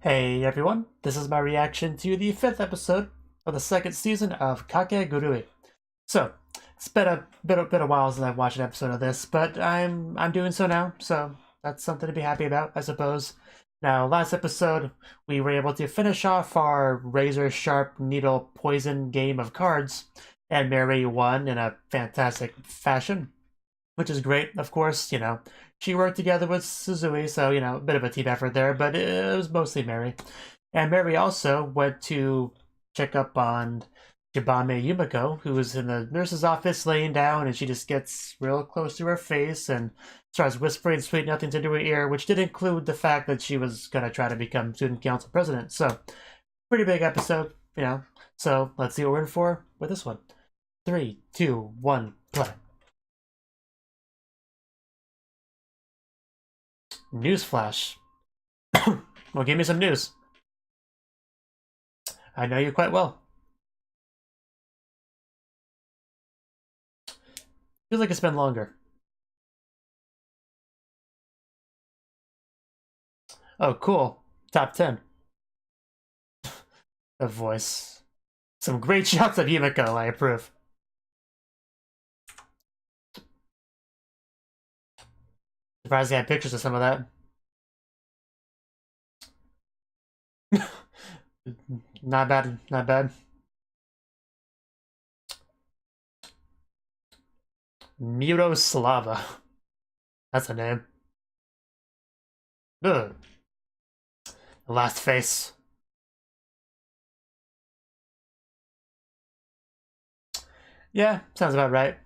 Hey everyone, this is my reaction to the 5th episode of the 2nd season of Kakegurui. So, it's been a while since I've watched an episode of this, but I'm doing so now, so that's something to be happy about, I suppose. Now, last episode, we were able to finish off our razor-sharp needle poison game of cards, and Mary won in a fantastic fashion, which is great, of course, she worked together with Suzui, so, a bit of a team effort there, but it was mostly Mary. And Mary also went to check up on Jibame Yumiko, who was in the nurse's office laying down, and she just gets real close to her face and starts whispering sweet nothings into her ear, which did include the fact that she was going to try to become student council president. So, pretty big episode, So, let's see what we're in for with this one. 3, 2, 1, play. Newsflash. Well, give me some news. I know you quite well. Feels like it's been longer. Oh, cool. Top 10. The voice. Some great shots of Yumiko, I approve. Surprised they had pictures of some of that. Not bad, not bad. Muroslava. That's a name. Ugh. The last face. Yeah, sounds about right.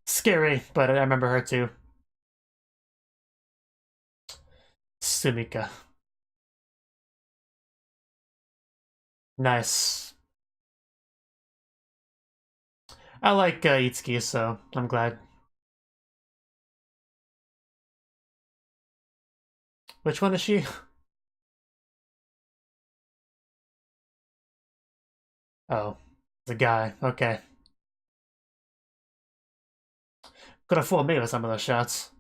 Scary, but I remember her too. Sumika. Nice. I like Itsuki, so I'm glad. Which one is she? Oh, the guy. Okay. Could have fooled me with some of those shots.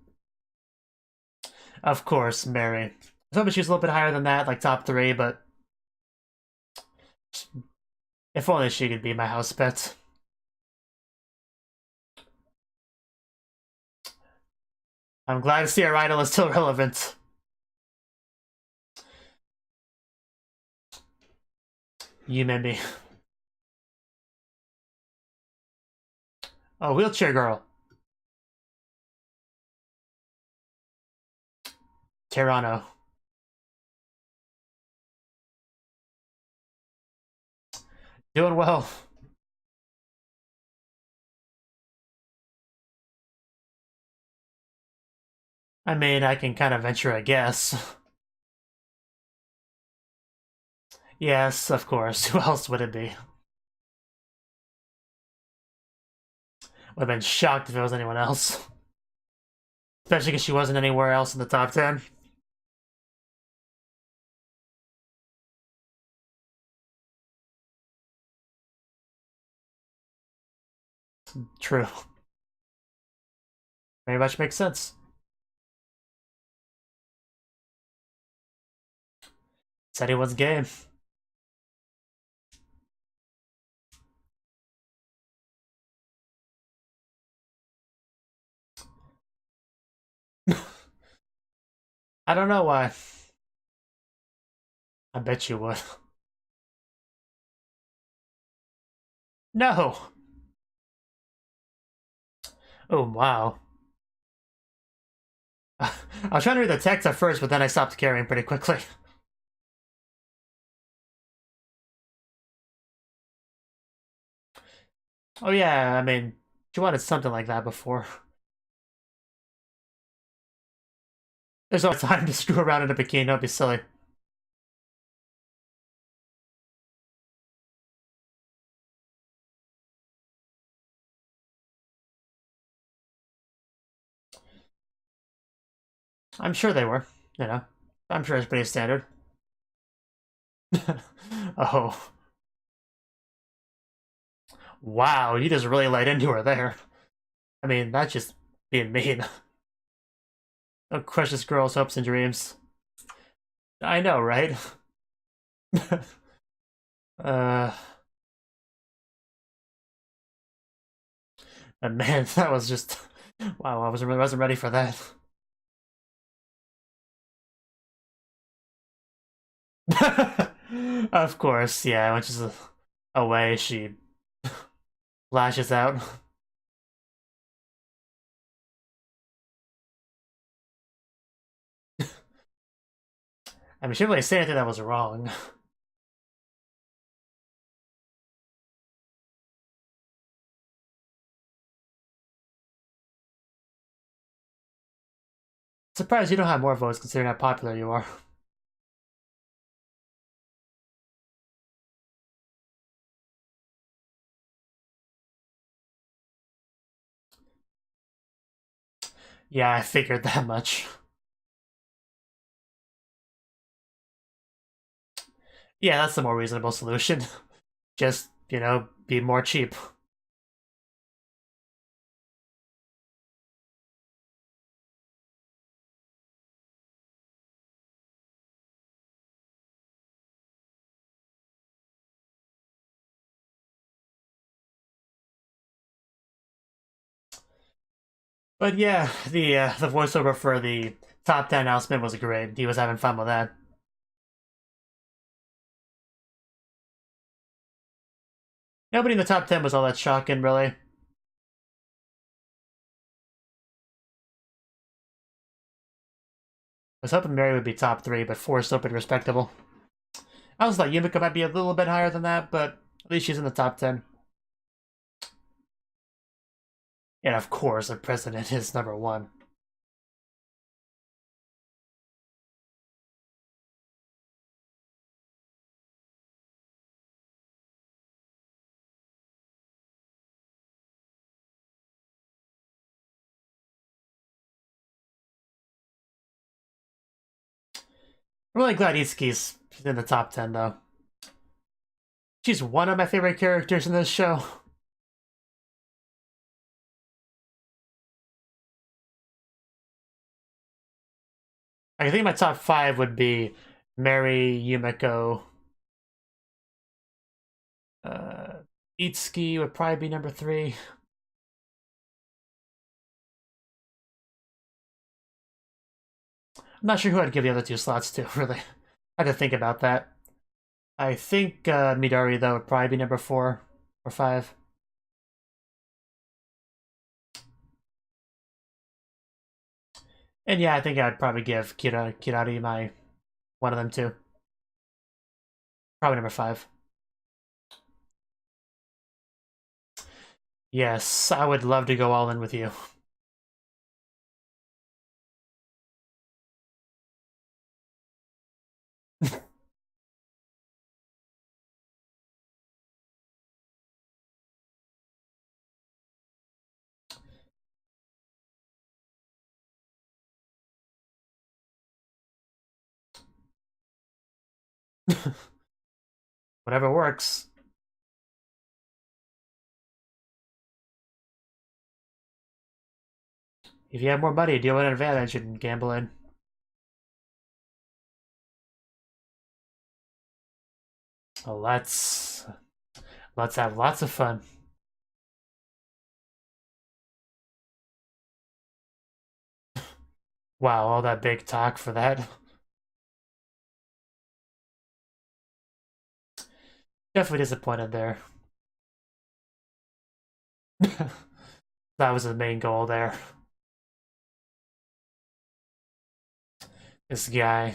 Of course, Mary. I was hoping she was a little bit higher than that, like top 3, but if only she could be my house pet. I'm glad to see our idol is still relevant. You made me. Oh, wheelchair girl. Terrano. Doing well. I mean, I can kind of venture a guess. Yes, of course. Who else would it be? Would have been shocked if it was anyone else. Especially because she wasn't anywhere else in the top 10. True. Very much makes sense. It's anyone's game. I don't know why. I bet you would. No! Oh, wow. I was trying to read the text at first, but then I stopped caring pretty quickly. Oh yeah, I mean, she wanted something like that before. There's no time to screw around in a bikini, don't be silly. I'm sure they were, I'm sure it's pretty standard. Oh. Wow, you just really laid into her there. I mean, that's just being mean. crush this girl's hopes and dreams. I know, right? uh, man, that was just wow. I wasn't ready for that. Of course, yeah. When she's away, she lashes out. I mean, she didn't really say anything that was wrong. Surprised you don't have more votes considering how popular you are. Yeah, I figured that much. Yeah, that's the more reasonable solution. Just, you know, be more cheap. But yeah, the voiceover for the top 10 announcement was great. He was having fun with that. Nobody in the top 10 was all that shocking, really. I was hoping Mary would be top 3, but 4 is still pretty respectable. I also thought Yumiko might be a little bit higher than that, but at least she's in the top 10. And of course, the president is number 1. I'm really glad Itsuki's in the top 10, though. She's one of my favorite characters in this show. I think my top 5 would be Mary, Yumiko, Itsuki would probably be number 3. I'm not sure who I'd give the other 2 slots to, really. I had to think about that. I think Midori, though, would probably be number 4 or 5. And yeah, I think I'd probably give Kirari my one of them too. Probably number 5. Yes, I would love to go all in with you. Whatever works. If you have more money, deal with an advantage and gamble in. Well, let's have lots of fun. Wow, all that big talk for that. Definitely disappointed there. That was the main goal there. This guy.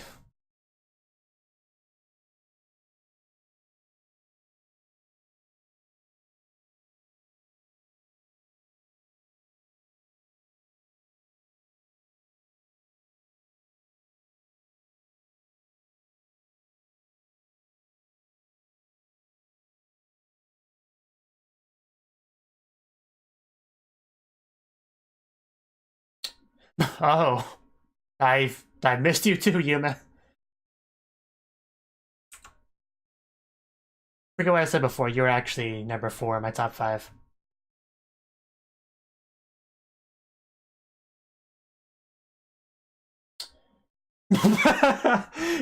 Oh, I missed you too, Yuma. Forget what I said before. You're actually number 4 in my top 5.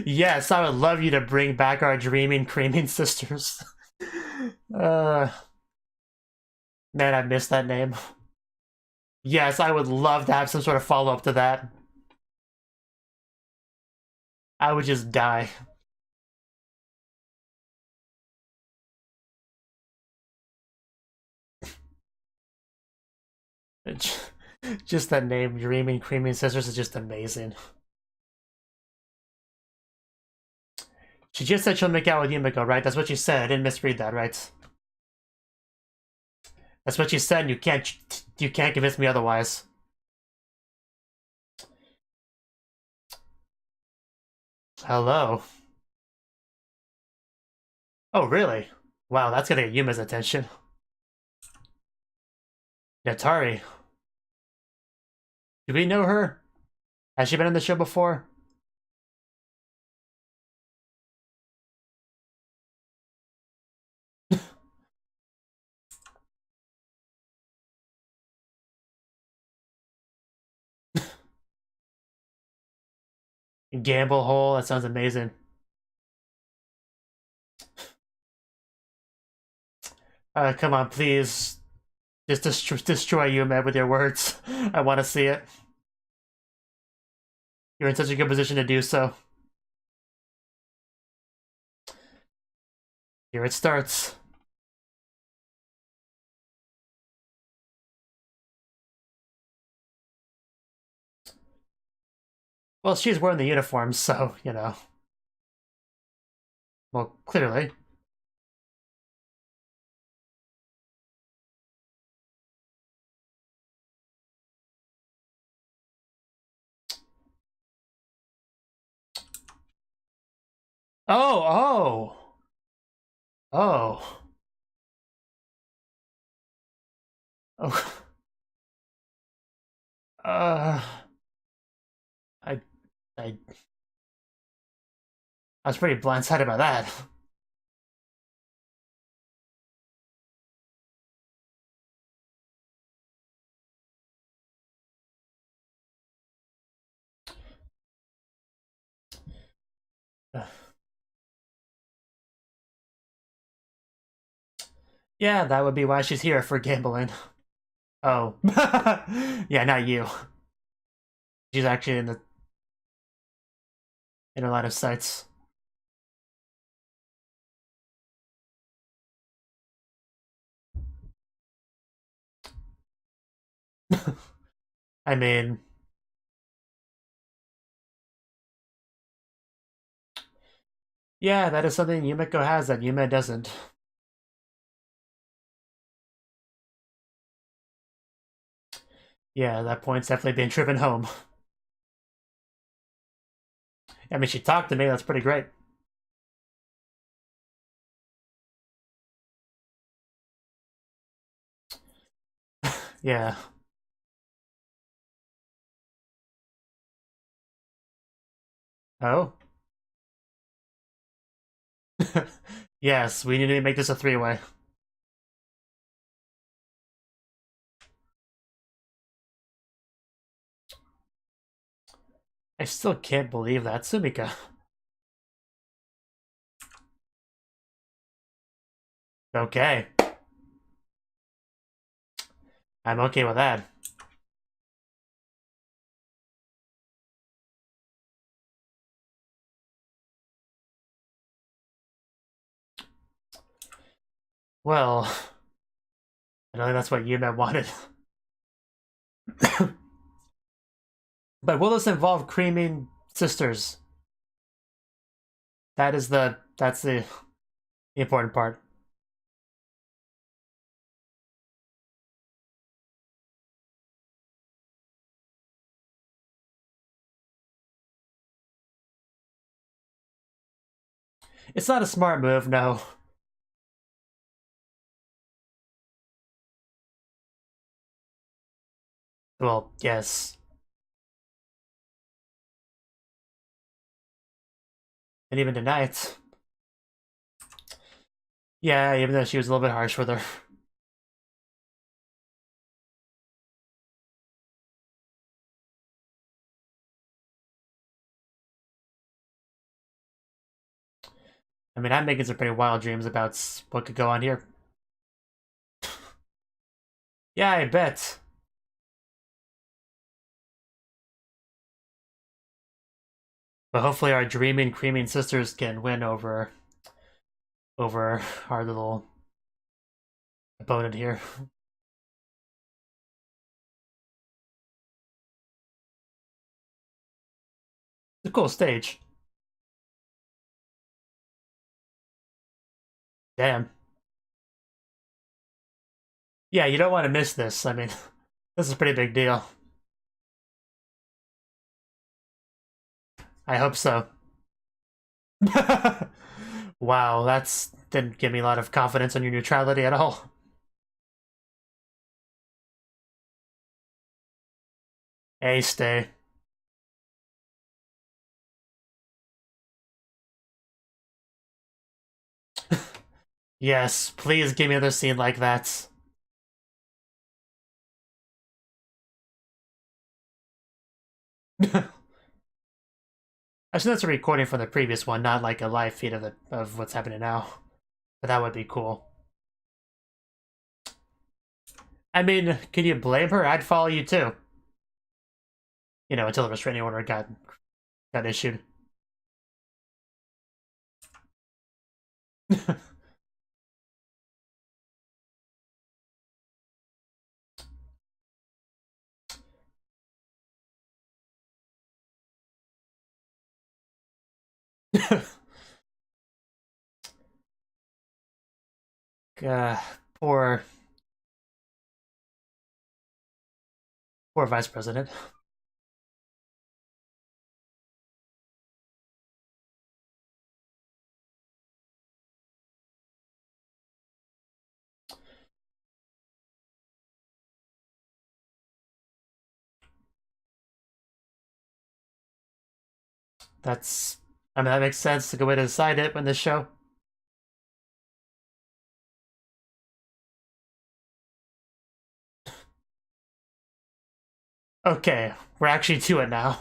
Yes, I would love you to bring back our dreaming, creaming sisters. Man, I missed that name. Yes, I would love to have some sort of follow-up to that. I would just die. Just that name, Dreaming Creaming Sisters, is just amazing. She just said she'll make out with Yumiko, right? That's what she said. I didn't misread that, right? That's what she said, and you can't convince me otherwise. Hello. Oh, really? Wow, that's gonna get Yuma's attention. Natari. Do we know her? Has she been on the show before? Gamble hole, that sounds amazing. Come on, please. Just destroy Yuma with your words. I want to see it. You're in such a good position to do so. Here it starts. Well, she's wearing the uniform, so, you know. Well, clearly. Oh, oh. Oh. Oh. Uh, I, I was pretty blindsided by that. Yeah, that would be why she's here, for gambling. Oh. Yeah, not you. She's actually in a lot of sites. I mean, yeah, that is something Yumiko has that Yume doesn't. Yeah, that point's definitely being driven home. I mean, she talked to me, that's pretty great. Yeah. Oh? Yes, we need to make this a three-way. I still can't believe that, Sumika. Okay. I'm okay with that. Well, I don't think that's what Yume wanted. But will this involve creaming sisters? That's the important part. It's not a smart move, no. Well, yes. And even tonight. Yeah, even though she was a little bit harsh with her. I mean, I'm making some pretty wild dreams about what could go on here. Yeah, I bet. But hopefully our dreaming, creaming sisters can win over our little opponent here. It's a cool stage. Damn. Yeah, you don't want to miss this. I mean, this is a pretty big deal. I hope so. Wow, that's didn't give me a lot of confidence on your neutrality at all. Hey, stay. Yes, please give me another scene like that. Actually, that's a recording from the previous one, not like a live feed of what's happening now. But that would be cool. I mean, can you blame her? I'd follow you too. You know, until the restraining order got issued. uh, poor vice president. That's, I mean, that makes sense. It's a good way to decide it in this show. Okay, we're actually to it now.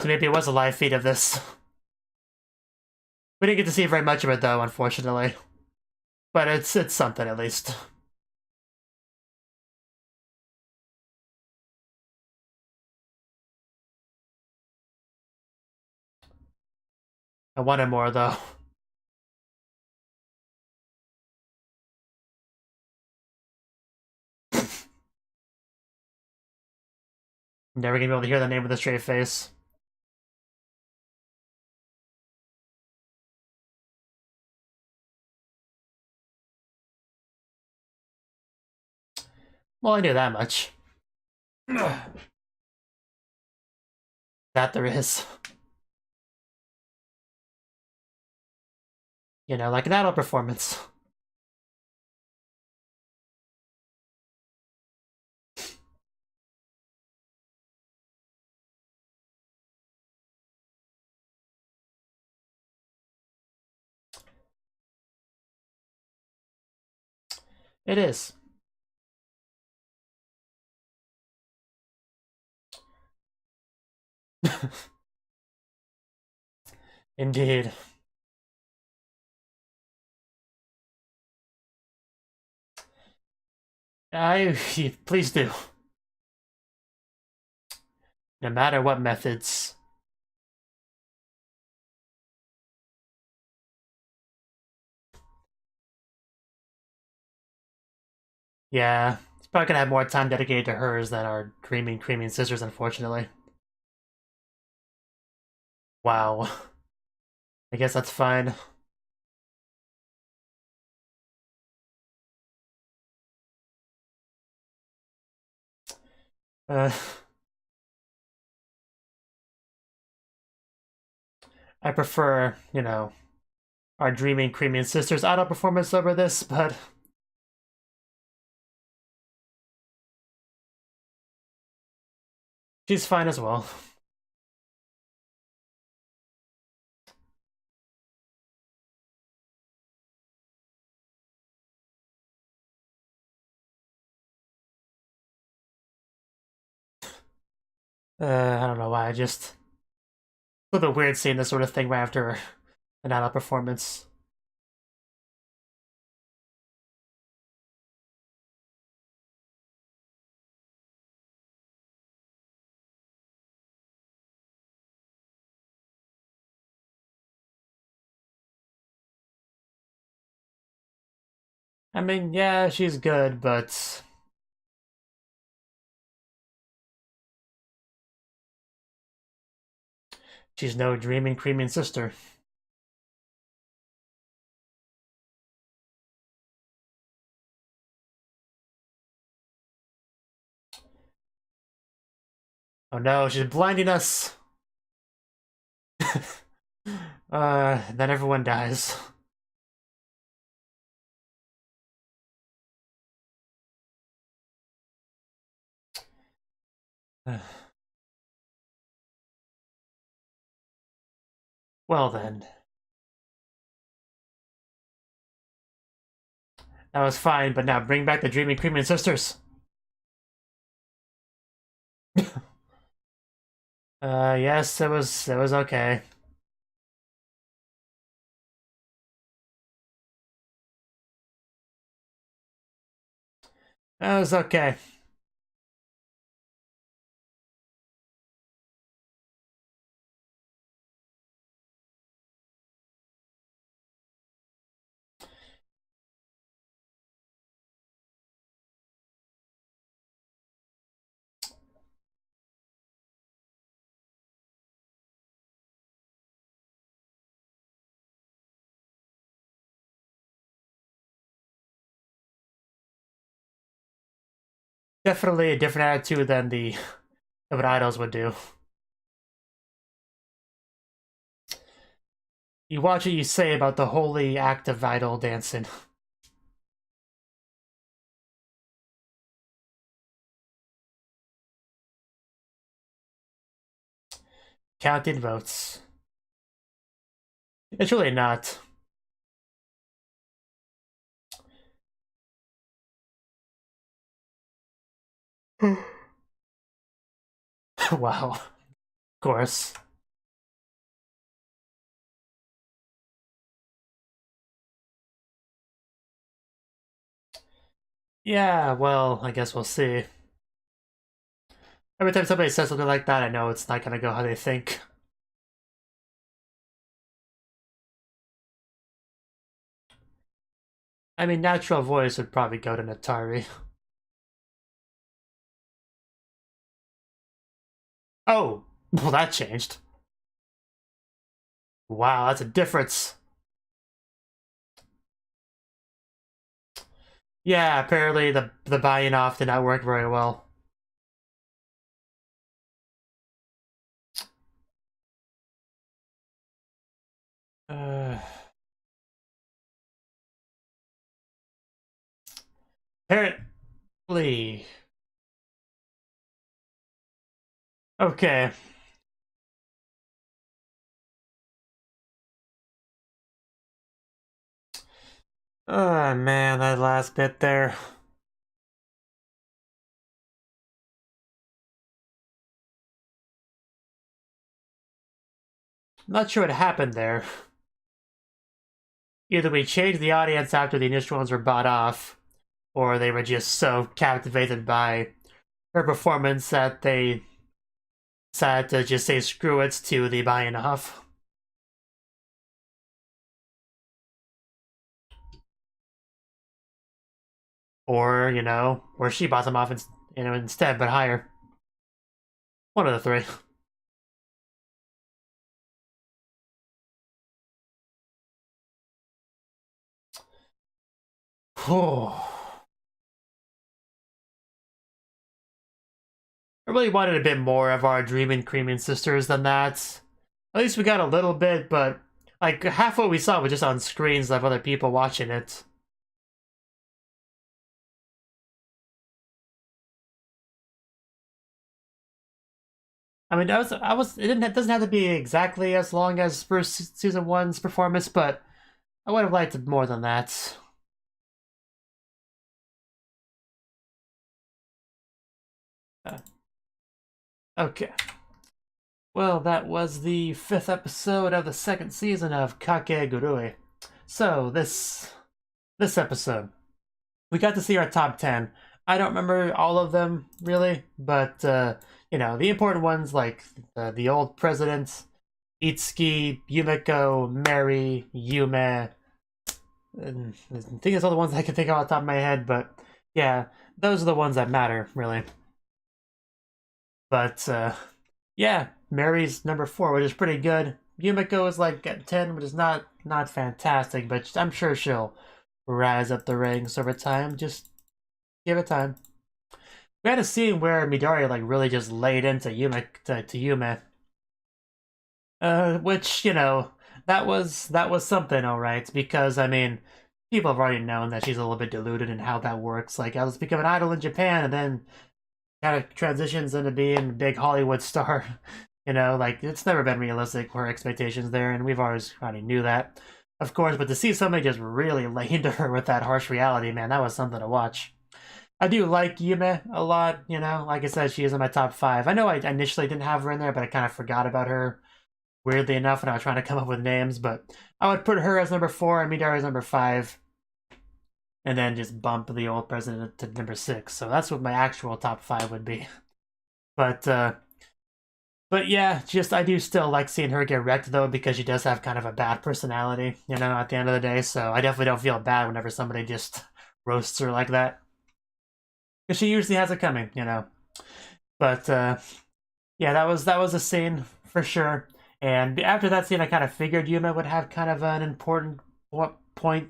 So maybe it was a live feed of this. We didn't get to see very much of it though, unfortunately. But it's something at least. I wanted more though. Never gonna be able to hear the name with a straight face. Well, I knew that much. That there is. You know, like an adult performance. It is. Indeed. Please do. No matter what methods. Yeah, it's probably gonna have more time dedicated to hers than our dreaming, creaming sisters, unfortunately. Wow. I guess that's fine. Uh, I prefer, you know, our dreaming, creaming sisters auto performance over this, but she's fine as well. I don't know why. I just a little bit weird seeing this sort of thing right after an idol performance. I mean, yeah, she's good, but she's no dreaming, creaming sister. Oh no, she's blinding us! Then everyone dies. Well then. That was fine, but now bring back the dreaming, creaming sisters! Yes, it was okay. It was okay. Definitely a different attitude than the what idols would do. You watch what you say about the holy act of idol dancing. Counting votes. It's really not. Wow. Of course. Yeah, well, I guess we'll see. Every time somebody says something like that, I know it's not gonna go how they think. I mean, natural voice would probably go to Natari. Oh, well, that changed. Wow, that's a difference. Yeah, apparently the buying off did not work very well. Uh, apparently. Okay. Oh man, that last bit there. Not sure what happened there. Either we changed the audience after the initial ones were bought off, or they were just so captivated by her performance that they decided to just say screw it to the buying off. Or, or she bought them off instead, but higher. One of the three. I really wanted a bit more of our dreaming, creaming sisters than that. At least we got a little bit, but like half what we saw was just on screens of other people watching it. I mean, it doesn't have to be exactly as long as first season one's performance, but I would have liked it more than that. Okay. Well, that was the 5th episode of the 2nd season of Kakegurui. So, this episode, we got to see our top 10. I don't remember all of them, really, but, the important ones like the old president, Itsuki, Yumeko, Mary, Yume, and I think it's all the ones I can think of off the top of my head, but yeah, those are the ones that matter, really. But, yeah, Mary's number 4, which is pretty good. Yumeko is like at 10, which is not fantastic, but I'm sure she'll rise up the ranks over time. Just give it time. We had a scene where Midori like really just laid into Yume, which that was something, all right. Because I mean, people have already known that she's a little bit deluded in how that works. Like, I was become an idol in Japan, and then kind of transitions into being a big Hollywood star. Like, it's never been realistic for her expectations there, and we've already knew that, of course. But to see somebody just really lay into her with that harsh reality, man, that was something to watch. I do like Yume a lot, like I said, she is in my top 5. I know I initially didn't have her in there, but I kind of forgot about her, weirdly enough, when I was trying to come up with names. But I would put her as number 4 and Midori as number 5, and then just bump the old president to number 6. So that's what my actual top 5 would be. But yeah, just I do still like seeing her get wrecked, though, because she does have kind of a bad personality, at the end of the day. So I definitely don't feel bad whenever somebody just roasts her like that. Because she usually has it coming, But yeah, that was a scene for sure. And after that scene, I kind of figured Yume would have kind of an important point,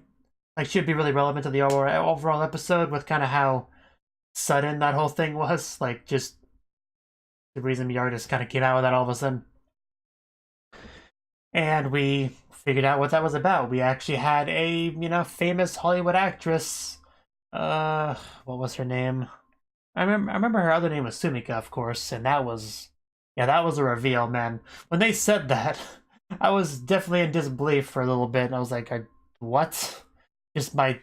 like should be really relevant to the overall episode, with kind of how sudden that whole thing was. Like, just the reason Miyara just kind of came out with that all of a sudden. And we figured out what that was about. We actually had a, famous Hollywood actress. What was her name? I remember her other name was Sumika, of course, and that was a reveal, man. When they said that, I was definitely in disbelief for a little bit, and I was like, what? Just my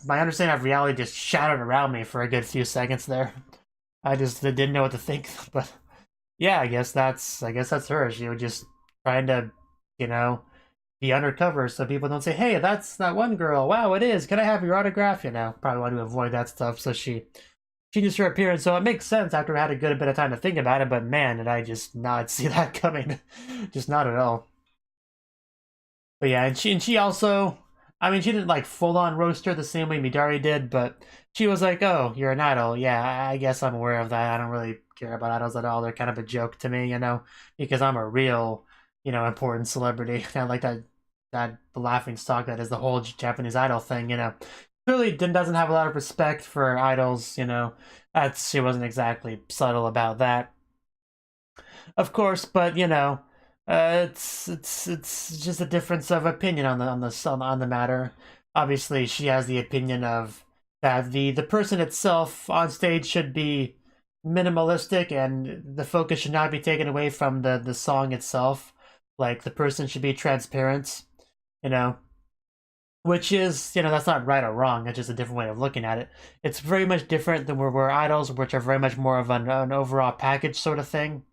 understanding of reality just shattered around me for a good few seconds there. I just didn't know what to think, but yeah, I guess that's her. She was just trying to, be undercover so people don't say, hey, that's that one girl. Wow, it is. Can I have your autograph? Probably want to avoid that stuff, so she changes her appearance. So it makes sense after I had a good bit of time to think about it, but man, did I just not see that coming. Just not at all. But yeah, and she also, I mean, she didn't like full on roast her the same way Midori did, but she was like, oh, you're an idol. Yeah, I guess I'm aware of that. I don't really care about idols at all. They're kind of a joke to me, because I'm a real, important celebrity. Kind of like that laughing stock that is the whole Japanese idol thing, Clearly doesn't have a lot of respect for idols, she wasn't exactly subtle about that, of course. But it's just a difference of opinion on the matter. Obviously, she has the opinion of that the person itself on stage should be minimalistic, and the focus should not be taken away from the song itself. Like, the person should be transparent, which is, that's not right or wrong. It's just a different way of looking at it. It's very much different than where we're idols, which are very much more of an overall package sort of thing.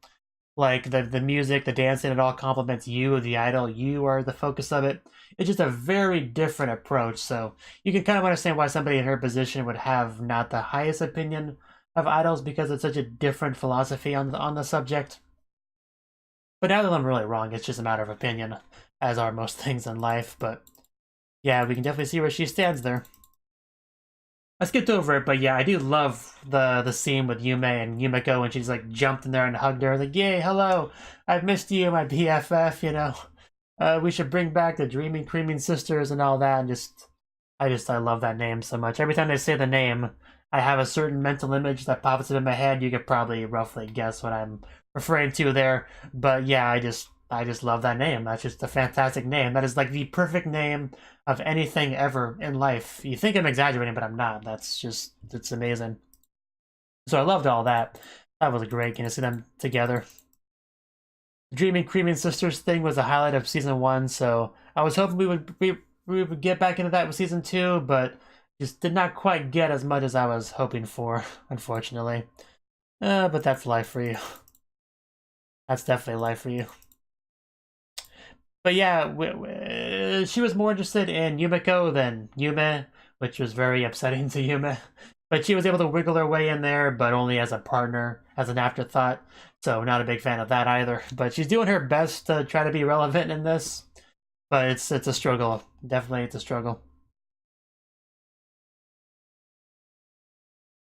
Like, the music, the dancing, it all complements you, the idol. You are the focus of it. It's just a very different approach. So you can kind of understand why somebody in her position would have not the highest opinion of idols, because it's such a different philosophy on the subject. But neither of them are really wrong. It's just a matter of opinion, as are most things in life. But yeah, we can definitely see where she stands there. I skipped over it, but yeah, I do love the scene with Yume and Yumeko, and she's like jumped in there and hugged her, like, yay, hello, I've missed you, my BFF, we should bring back the Dreaming Creaming Sisters and all that. And I love that name so much. Every time they say the name, I have a certain mental image that pops up in my head. You could probably roughly guess what I'm referring to there. But yeah, I just love that name. That's just a fantastic name. That is like the perfect name of anything ever in life. You think I'm exaggerating, but I'm not. It's amazing. So I loved all that. That was great, see them together. The Dreaming Creaming Sisters thing was a highlight of season 1, so I was hoping we would get back into that with season 2, but just did not quite get as much as I was hoping for, unfortunately. But that's life for you. That's definitely life for you. But yeah, she was more interested in Yumiko than Yume, which was very upsetting to Yume. But she was able to wiggle her way in there, but only as a partner, as an afterthought. So not a big fan of that either. But she's doing her best to try to be relevant in this. But it's a struggle. Definitely, it's a struggle.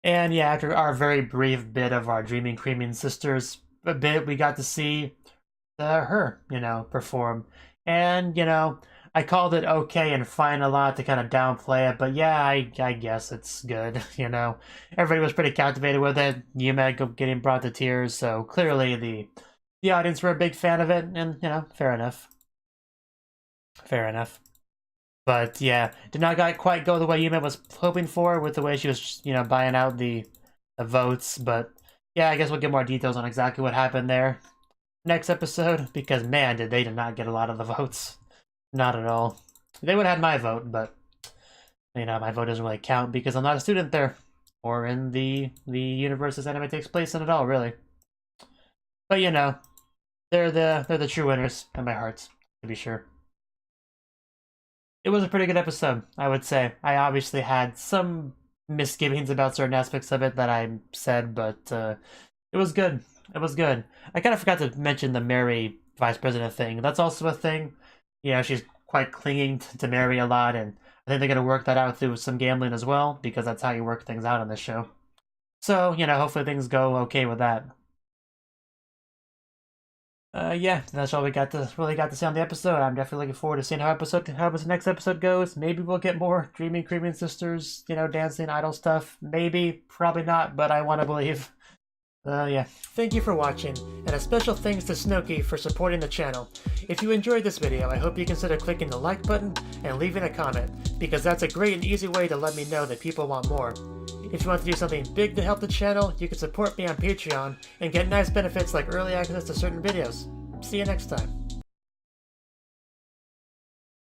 And yeah, after our very brief bit of our Dreaming Creaming Sisters bit, we got to see her, perform. And, I called it okay and fine a lot to kind of downplay it, but yeah, I guess it's good, Everybody was pretty captivated with it. Yume getting brought to tears, so clearly the audience were a big fan of it, and, fair enough. Fair enough. But yeah, did not quite go the way Yume was hoping for with the way she was, buying out the votes, but yeah, I guess we'll get more details on exactly what happened there next episode, because man, they did not get a lot of the votes. Not at all. They would have had my vote, but my vote doesn't really count because I'm not a student there, or in the universe this anime takes place in at all, really. But they're the true winners in my heart, to be sure. It was a pretty good episode, I would say. I obviously had some misgivings about certain aspects of it that I said, but it was good. It was good. I kind of forgot to mention the Mary vice president thing. That's also a thing. She's quite clinging to Mary a lot, and I think they're going to work that out through some gambling as well, because that's how you work things out on this show. So, hopefully things go okay with that. Yeah, that's all we really got to see on the episode. I'm definitely looking forward to seeing how the next episode goes. Maybe we'll get more Dreaming Creaming Sisters, dancing idol stuff. Maybe, probably not, but I want to believe. Yeah. Thank you for watching, and a special thanks to Cnouki for supporting the channel. If you enjoyed this video, I hope you consider clicking the like button and leaving a comment, because that's a great and easy way to let me know that people want more. If you want to do something big to help the channel, you can support me on Patreon and get nice benefits like early access to certain videos. See you next time.